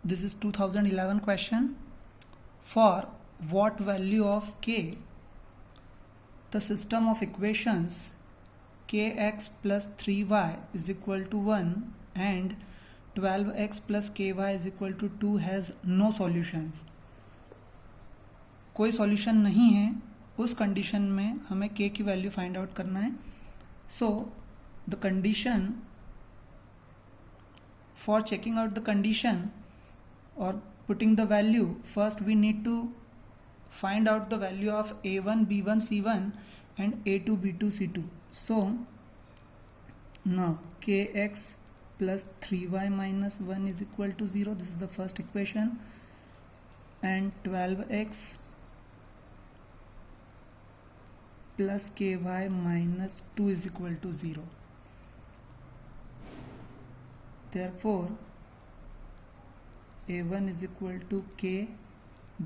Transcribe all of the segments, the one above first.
This is 2011 question. For what value of k the system of equations kx plus 3y is equal to 1 and 12x plus ky is equal to 2 has no solutions. कोई solution नहीं है, उस condition में हमें k की value find out करना है. So the condition for checking out the condition or putting the value, first we need to find out the value of a1 b1 c1 and a2 b2 c2. So now kx plus 3y minus 1 is equal to 0. This is the first equation. And 12x plus ky minus 2 is equal to 0. Therefore a1 is equal to k,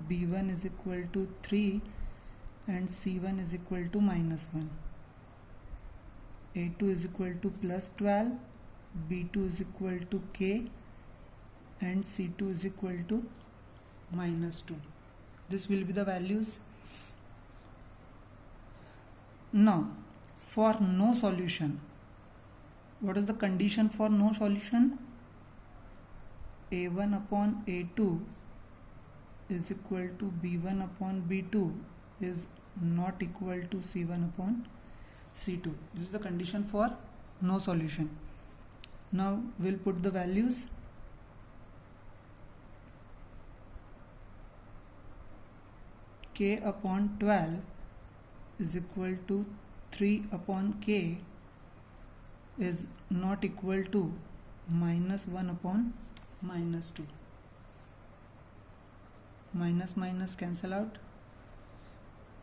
b1 is equal to 3 and c1 is equal to minus 1. a2 is equal to plus 12, b2 is equal to k and c2 is equal to minus 2. This will be the values. Now for no solution, what is the condition for no solution? a1 upon a2 is equal to b1 upon b2 is not equal to c1 upon c2. This is the condition for no solution. Now we'll put the values. K upon 12 is equal to 3 upon k is not equal to minus 1 upon minus 2. Minus minus cancel out.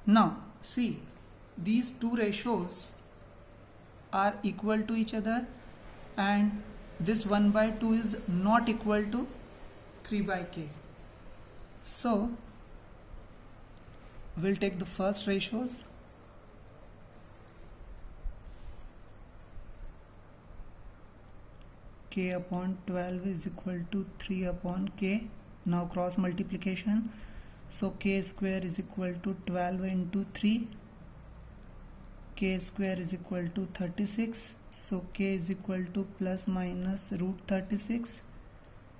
Now see, these two ratios are equal to each other and this 1 by 2 is not equal to 3 by k. So we'll take the first ratios. K upon 12 is equal to 3 upon k. Now cross multiplication. So k square is equal to 12 into 3. K square is equal to 36. So k is equal to plus minus root 36.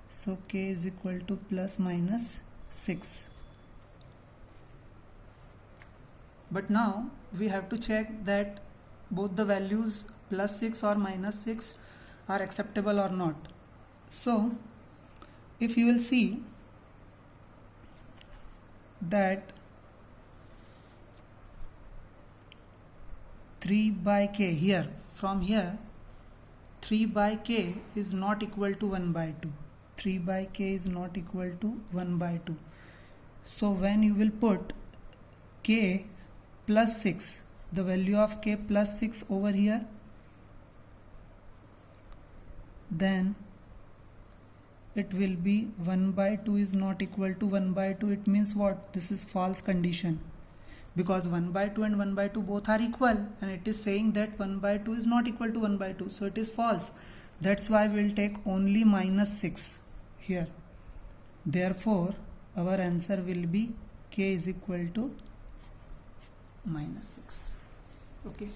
So k is equal to plus minus 6. But now we have to check that both the values plus 6 or minus 6 are acceptable or not. So if you will see that 3 by k here, from here 3 by k is not equal to 1 by 2. 3 by k is not equal to 1 by 2. So when you will put k plus 6, the value of k plus 6 over here, then it will be 1 by 2 is not equal to 1 by 2. It means what? This is false condition, because 1 by 2 and 1 by 2 both are equal and it is saying that 1 by 2 is not equal to 1 by 2, so it is false. That's why we'll take only minus 6 here. Therefore our answer will be k is equal to minus 6. Okay.